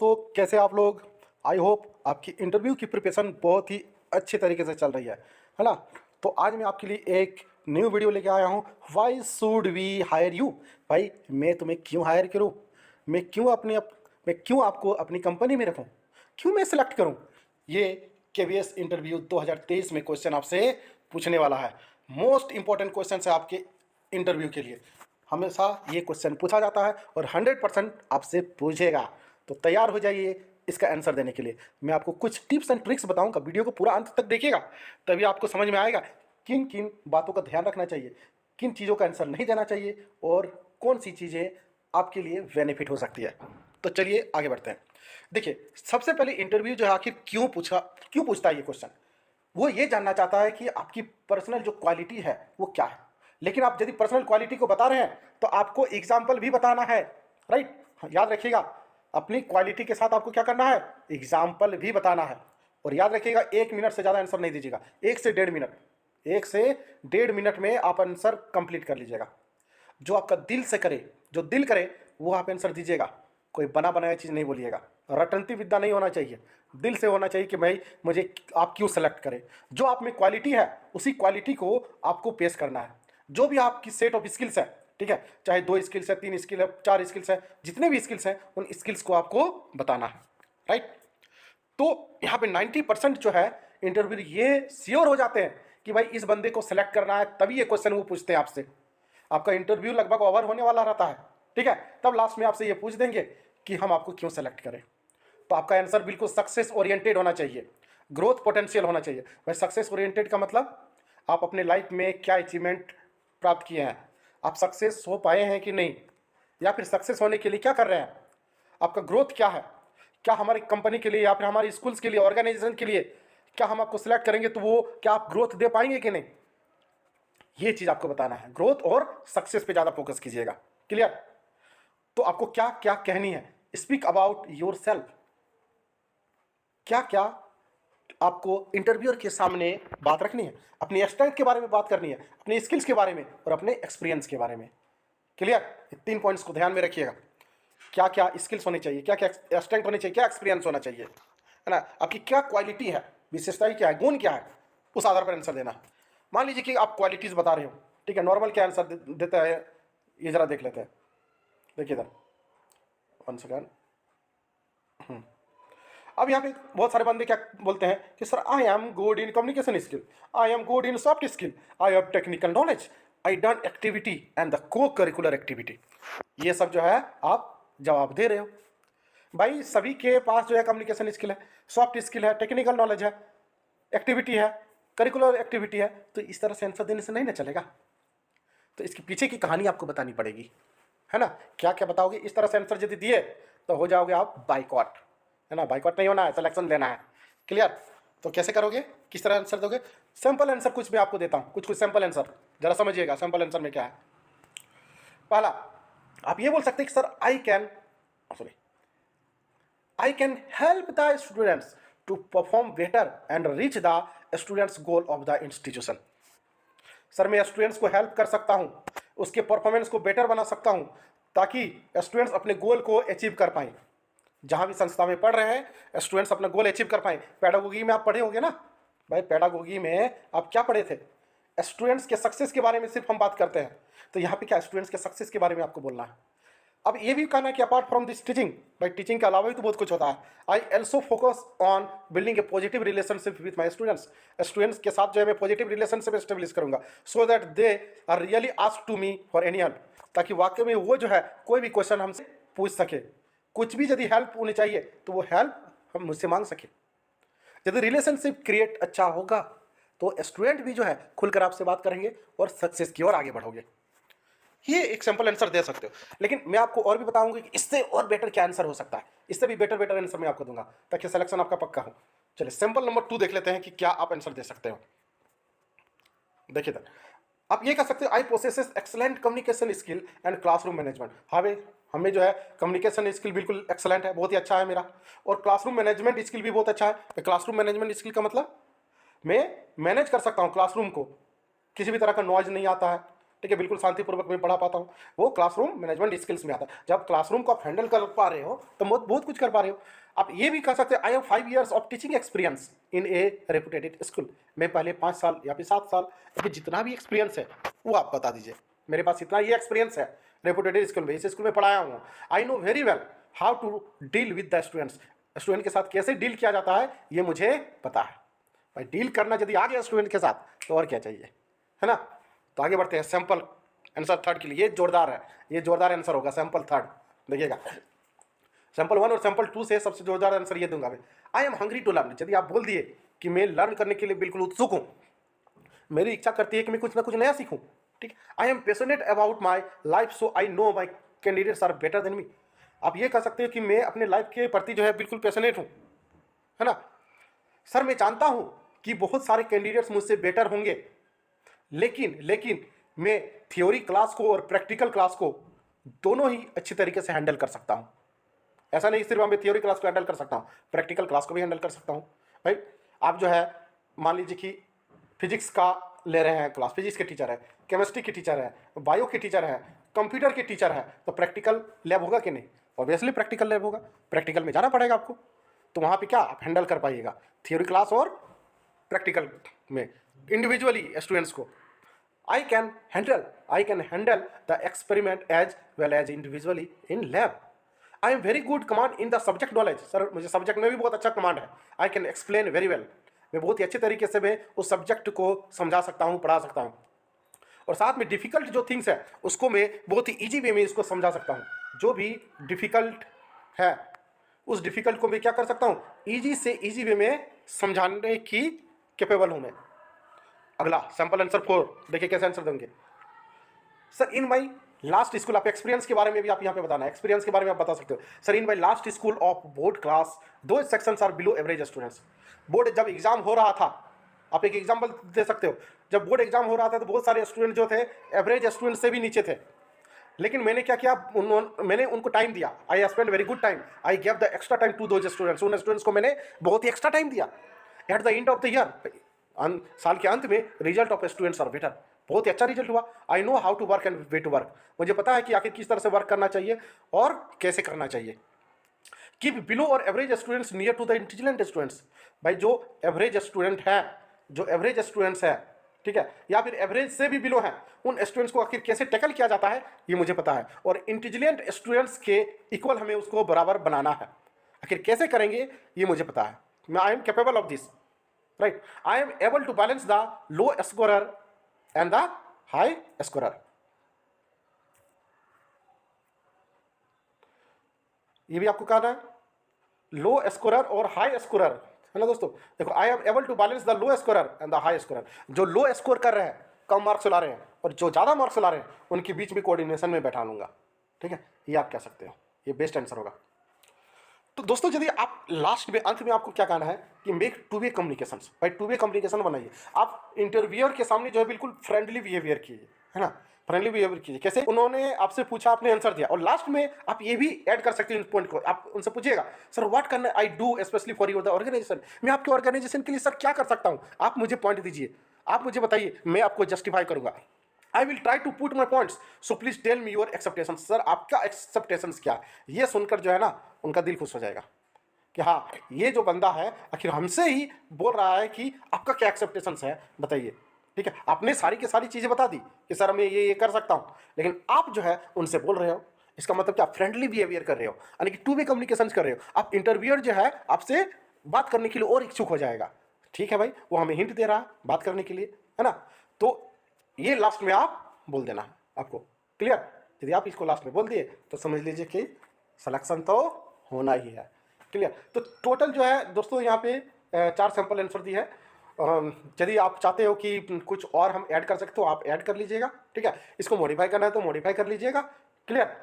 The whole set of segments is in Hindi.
दोस्तों, कैसे आप लोग। आई होप आपकी इंटरव्यू की प्रिपरेशन बहुत ही अच्छे तरीके से चल रही है ना। तो आज मैं आपके लिए एक न्यू वीडियो लेके आया हूँ। Why should we hire you. भाई मैं तुम्हें क्यों हायर करूँ, मैं क्यों आपको अपनी कंपनी में रखूँ, क्यों मैं सिलेक्ट करूँ। ये केवीएस इंटरव्यू 2023 में क्वेश्चन आपसे पूछने वाला है। मोस्ट इंपॉर्टेंट क्वेश्चन है आपके इंटरव्यू के लिए। हमेशा ये क्वेश्चन पूछा जाता है और 100% आपसे पूछेगा। तो तैयार हो जाइए इसका आंसर देने के लिए। मैं आपको कुछ टिप्स एंड ट्रिक्स बताऊंगा, वीडियो को पूरा अंत तक देखिएगा तभी आपको समझ में आएगा किन किन बातों का ध्यान रखना चाहिए, किन चीज़ों का आंसर नहीं देना चाहिए और कौन सी चीज़ें आपके लिए बेनिफिट हो सकती है। तो चलिए आगे बढ़ते हैं। देखिए, सबसे पहले इंटरव्यू जो है आखिर क्यों पूछता है ये क्वेश्चन। वो ये जानना चाहता है कि आपकी पर्सनल जो क्वालिटी है वो क्या है। लेकिन आप यदि पर्सनल क्वालिटी को बता रहे हैं तो आपको एग्जाम्पल भी बताना है, राइट। याद रखिएगा, अपनी क्वालिटी के साथ आपको क्या करना है, एग्जाम्पल भी बताना है। और याद रखिएगा, 1 मिनट से ज़्यादा आंसर नहीं दीजिएगा, 1 से 1.5 मिनट, 1 से 1.5 मिनट में आप आंसर कंप्लीट कर लीजिएगा। जो आपका दिल से करे, जो दिल करे वो आप आंसर दीजिएगा। कोई बना बनाया चीज़ नहीं बोलिएगा, रटंती विद्या नहीं होना चाहिए। दिल से होना चाहिए कि भाई मुझे आप क्यों सेलेक्ट करें। जो आप में क्वालिटी है उसी क्वालिटी को आपको पेश करना है। जो भी आपकी सेट ऑफ स्किल्स है, ठीक है, चाहे 2 स्किल्स है, 3 स्किल है, 4 स्किल्स है, जितने भी स्किल्स हैं उन स्किल्स को आपको बताना है, राइट। तो यहाँ पे 90% जो है इंटरव्यू ये श्योर हो जाते हैं कि भाई इस बंदे को सिलेक्ट करना है, तभी ये क्वेश्चन वो पूछते हैं आपसे। आपका इंटरव्यू लगभग ओवर होने वाला रहता है, ठीक है, तब लास्ट में आपसे ये पूछ देंगे कि हम आपको क्यों सेलेक्ट करें। तो आपका आंसर बिल्कुल सक्सेस ओरिएंटेड होना चाहिए, ग्रोथ पोटेंशियल होना चाहिए। भाई सक्सेस ओरिएंटेड का मतलब आप अपने लाइफ में क्या अचीवमेंट प्राप्त किए हैं, आप सक्सेस हो पाए हैं कि नहीं, या फिर सक्सेस होने के लिए क्या कर रहे हैं, आपका ग्रोथ क्या है। क्या हमारी कंपनी के लिए या फिर हमारी स्कूल्स के लिए, ऑर्गेनाइजेशन के लिए क्या हम आपको सिलेक्ट करेंगे तो वो क्या आप ग्रोथ दे पाएंगे कि नहीं, ये चीज़ आपको बताना है। ग्रोथ और सक्सेस पे ज़्यादा फोकस कीजिएगा, क्लियर। तो आपको क्या क्या कहनी है, स्पीक अबाउट योर सेल्फ। क्या क्या आपको इंटरव्यूअर के सामने बात रखनी है, अपनी स्ट्रेंथ के बारे में बात करनी है, अपने स्किल्स के बारे में और अपने एक्सपीरियंस के बारे में, क्लियर। 3 पॉइंट्स को ध्यान में रखिएगा। क्या क्या स्किल्स होनी चाहिए, क्या क्या स्ट्रेंथ होनी चाहिए, क्या एक्सपीरियंस होना चाहिए, है ना। आपकी क्या क्वालिटी है, विशेषताएं क्या है, गुण क्या है, उस आधार पर आंसर देना। मान लीजिए कि आप क्वालिटीज़ बता रहे हो, ठीक है, नॉर्मल क्या आंसर देता है ये ज़रा देख लेते हैं। देखिए इधर, 1 सेकेंड। अब यहाँ पे बहुत सारे बंदे क्या बोलते हैं कि sir I am good in communication skill, I am good in soft skill, I have technical knowledge, I done activity and the को करिकुलर एक्टिविटी। ये सब जो है आप जवाब दे रहे हो। भाई सभी के पास जो है कम्युनिकेशन स्किल है, सॉफ्ट स्किल है, टेक्निकल नॉलेज है, एक्टिविटी है, करिकुलर एक्टिविटी है, तो इस तरह से आंसर देने से नहीं ना चलेगा। तो इसके पीछे की कहानी आपको बतानी पड़ेगी, है ना। क्या क्या बताओगे, इस तरह से आंसर यदि दिए तो हो जाओगे आप बाइकआउट, है ना। बाइकआउट नहीं होना है, सिलेक्शन लेना है, क्लियर। तो कैसे करोगे, किस तरह आंसर दोगे। सिंपल आंसर कुछ मैं आपको देता हूँ, कुछ सिंपल आंसर जरा समझिएगा। सिंपल आंसर में क्या है, पहला आप ये बोल सकते हैं कि sir I can help the students to perform better and reach the students goal of the institution. Sir मैं स्टूडेंट्स को हेल्प कर सकता हूँ, उसके परफॉर्मेंस को बेटर बना सकता हूँ ताकि स्टूडेंट्स अपने गोल को अचीव कर पाएँ। जहाँ भी संस्था में पढ़ रहे हैं स्टूडेंट्स अपना गोल अचीव कर पाएँ। पेडागोगी में आप पढ़े होंगे ना भाई, पेडागोगी में आप क्या पढ़े थे, स्टूडेंट्स के सक्सेस के बारे में सिर्फ हम बात करते हैं। तो यहाँ पे क्या स्टूडेंट्स के सक्सेस के बारे में आपको बोलना है। अब ये भी कहना है कि अपार्ट फ्रॉम दिस टीचिंग, भाई टीचिंग के अलावा भी तो बहुत कुछ होता है। I also focus on building a positive relationship with my students. Students के साथ जो है मैं पॉजिटिव रिलेशनशिप एस्टेब्लिश करूंगा, so that they are really ask to me for any help, ताकि वाकई में वो जो है कोई भी क्वेश्चन हमसे पूछ सके, कुछ भी यदि हेल्प होनी चाहिए तो वो हेल्प हम मुझसे मांग सके। यदि रिलेशनशिप क्रिएट अच्छा होगा तो स्टूडेंट भी जो है खुलकर आपसे बात करेंगे और सक्सेस की ओर आगे बढ़ोगे। ये एक सिंपल आंसर दे सकते हो, लेकिन मैं आपको और भी बताऊंगा कि इससे और बेटर क्या आंसर हो सकता है, इससे भी बेटर आंसर मैं आपको दूंगा ताकि सिलेक्शन आपका पक्का हो। चलिए सिंपल नंबर 2 देख लेते हैं कि क्या आप आंसर दे सकते हो। देखिए सर, आप ये कह सकते हो I possesses excellent communication skill and classroom management. हाँ भाई, हमें जो है कम्युनिकेशन स्किल बिल्कुल एक्सलेंट है, बहुत ही अच्छा है मेरा, और क्लासरूम मैनेजमेंट स्किल भी बहुत अच्छा है। क्लासरूम मैनेजमेंट स्किल का मतलब मैं मैनेज कर सकता हूँ क्लासरूम को, किसी भी तरह का नॉइज नहीं आता है, ठीक है, बिल्कुल शांतिपूर्वक मैं पढ़ा पाता हूँ। वो क्लासरूम मैनेजमेंट स्किल्स में आता है। जब क्लासरूम को आप हैंडल कर पा रहे हो तो बहुत बहुत कुछ कर पा रहे हो। आप ये भी कह सकते हैं I have 5 years of teaching experience in A reputed school. मैं पहले 5 साल या फिर 7 साल या फिर जितना भी एक्सपीरियंस है वो आप बता दीजिए। मेरे पास इतना ये एक्सपीरियंस है रेपुटेटेड स्कूल में, इस स्कूल में पढ़ाया हूँ। I know very well how to deal with the students. Student के साथ कैसे डील किया जाता है ये मुझे पता है भाई। डील करना यदि आ गया स्टूडेंट के साथ तो और क्या चाहिए, है ना। तो आगे बढ़ते हैं सैंपल आंसर थर्ड के लिए। ये जोरदार है, ये जोरदार आंसर होगा सैंपल थर्ड। देखिएगा सैंपल 1 और सैंपल 2 से सबसे जोरदार आंसर ये दूंगा मैं। I am hungry to learn. यदि आप बोल दिए कि मैं लर्न करने के लिए बिल्कुल उत्सुक हूँ, मेरी इच्छा करती है कि मैं कुछ ना कुछ नया सीखूं, ठीक। I am passionate about my life so I know my candidates are better than me. आप ये कह सकते हो कि मैं अपने लाइफ के प्रति जो है बिल्कुल पैशनेट हूँ, है ना। सर मैं जानता हूँ कि बहुत सारे कैंडिडेट्स मुझसे बेटर होंगे, लेकिन मैं थ्योरी क्लास को और प्रैक्टिकल क्लास को दोनों ही अच्छी तरीके से हैंडल कर सकता हूँ। ऐसा नहीं सिर्फ मैं थ्योरी क्लास को हैंडल कर सकता हूँ, प्रैक्टिकल क्लास को भी हैंडल कर सकता हूँ। भाई आप जो है मान लीजिए कि फिजिक्स का ले रहे हैं क्लास, फिजिक्स के टीचर है, केमिस्ट्री के टीचर है, बायो के टीचर है, कंप्यूटर के टीचर है, तो प्रैक्टिकल लैब होगा कि नहीं? ऑब्वियसली प्रैक्टिकल लैब होगा, प्रैक्टिकल में जाना पड़ेगा आपको। तो वहाँ पे क्या आप हैंडल कर पाइएगा थ्योरी क्लास और प्रैक्टिकल में इंडिविजुअली स्टूडेंट्स को। I can handle the experiment as well as individually in lab. I am very good command in the subject knowledge. Sir मुझे सब्जेक्ट में भी बहुत अच्छा कमांड है। I can explain very well. मैं बहुत ही अच्छे तरीके से मैं उस सब्जेक्ट को समझा सकता हूँ, पढ़ा सकता हूँ। और साथ में डिफ़िकल्ट जो थिंग्स है उसको मैं बहुत ही ईजी वे में इसको समझा सकता हूँ। जो भी डिफ़िकल्ट है उस डिफ़िकल्ट को मैं क्या कर सकता हूँ, ईजी से ईजी वे में समझाने की कैपेबल हूँ मैं। अगला सैंपल आंसर 4 देखिए कैसे आंसर देंगे। Sir in my last school, आप एक्सपीरियंस के बारे में भी आप यहाँ पे बताना है, एक्सपीरियंस के बारे में आप बता सकते हो। Sir in my last school of board class दो sections are below average students. Board जब एग्जाम हो रहा था, आप एक एग्जाम्पल दे सकते हो, जब बोर्ड एग्जाम हो रहा था तो बहुत सारे स्टूडेंट जो थे एवरेज स्टूडेंट से भी नीचे थे, लेकिन मैंने क्या किया, मैंने उनको टाइम दिया। I spend very good time, I give the extra time to those students. उन स्टूडेंट्स को मैंने बहुत ही एक्स्ट्रा टाइम दिया। At the end of the year, साल के अंत में result of students are better, बहुत ही अच्छा रिजल्ट हुआ। I know how to work and way to work. मुझे पता है कि आखिर किस तरह से वर्क करना चाहिए और कैसे करना चाहिए। कीप बिलो और average students near to the intelligent students. भाई जो एवरेज स्टूडेंट है, जो एवरेज स्टूडेंट्स है, ठीक है, या फिर एवरेज से भी बिलो है, उन स्टूडेंट्स को आखिर कैसे टैकल किया जाता है ये मुझे पता है। और इंटेलिजेंट स्टूडेंट्स के इक्वल हमें उसको बराबर बनाना है। आखिर कैसे करेंगे ये मुझे पता है। मैं I am capable of this, right. I am able to balance the low scorer and the high scorer. ये भी आपको कहना है, लो स्कोरर और हाई स्कोरर, है ना दोस्तों। देखो I am able to balance the low scorer and the high scorer. जो लो स्कोर कर रहे हैं, कम मार्क्स ला रहे हैं, और जो ज़्यादा मार्क्स ला रहे हैं, उनके बीच में कोऑर्डिनेशन में बैठा लूंगा, ठीक है। ये आप कह सकते हो, ये बेस्ट आंसर होगा। तो दोस्तों यदि आप लास्ट में अंत में आपको क्या कहना है कि मेक टू वे कम्युनिकेशन। भाई टू वे कम्युनिकेशन बनाइए। आप इंटरव्यूअर के सामने जो है बिल्कुल फ्रेंडली बिहेवियर कीजिए, है ना, फ्रेंडली बिहेवियर कीजिए। कैसे? उन्होंने आपसे पूछा, आपने आंसर दिया, और लास्ट में आप ये भी ऐड कर सकते हैं इस पॉइंट को। आप उनसे पूछिएगा, sir what can I do specially for your the organization. मैं आपके ऑर्गेनाइजेशन के लिए सर क्या कर सकता हूँ, आप मुझे पॉइंट दीजिए, आप मुझे बताइए, मैं आपको जस्टिफाई करूँगा। I will try to put my points, so please tell me your expectation. Sir आपका एक्सेप्टेशंस क्या है? ये सुनकर जो है ना उनका दिल खुश हो जाएगा कि हाँ ये जो बंदा है आखिर हमसे ही बोल रहा है कि आपका क्या एक्सेप्टेशंस है बताइए, ठीक है। आपने सारी की सारी चीज़ें बता दी कि सर मैं ये कर सकता हूँ, लेकिन आप जो है उनसे बोल रहे हो, इसका मतलब कि आप फ्रेंडली बिहेवियर कर रहे हो, यानी कि टू वे कम्युनिकेशन कर रहे हो। आप इंटरव्यूअर जो है आपसे बात करने के लिए और इच्छुक हो जाएगा, ठीक है भाई। वो हमें हिंट दे रहा है बात करने के लिए, है ना। तो ये लास्ट में आप बोल देना है आपको, क्लियर। यदि आप इसको लास्ट में बोल दिए तो समझ लीजिए कि सिलेक्शन तो होना ही है, क्लियर। तो टोटल जो है दोस्तों यहाँ पे 4 सैंपल आंसर दी है। यदि आप चाहते हो कि कुछ और हम ऐड कर सकते हो आप ऐड कर लीजिएगा, ठीक है। इसको मॉडिफाई करना है तो मॉडिफाई कर लीजिएगा, क्लियर।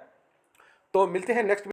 तो मिलते हैं नेक्स्ट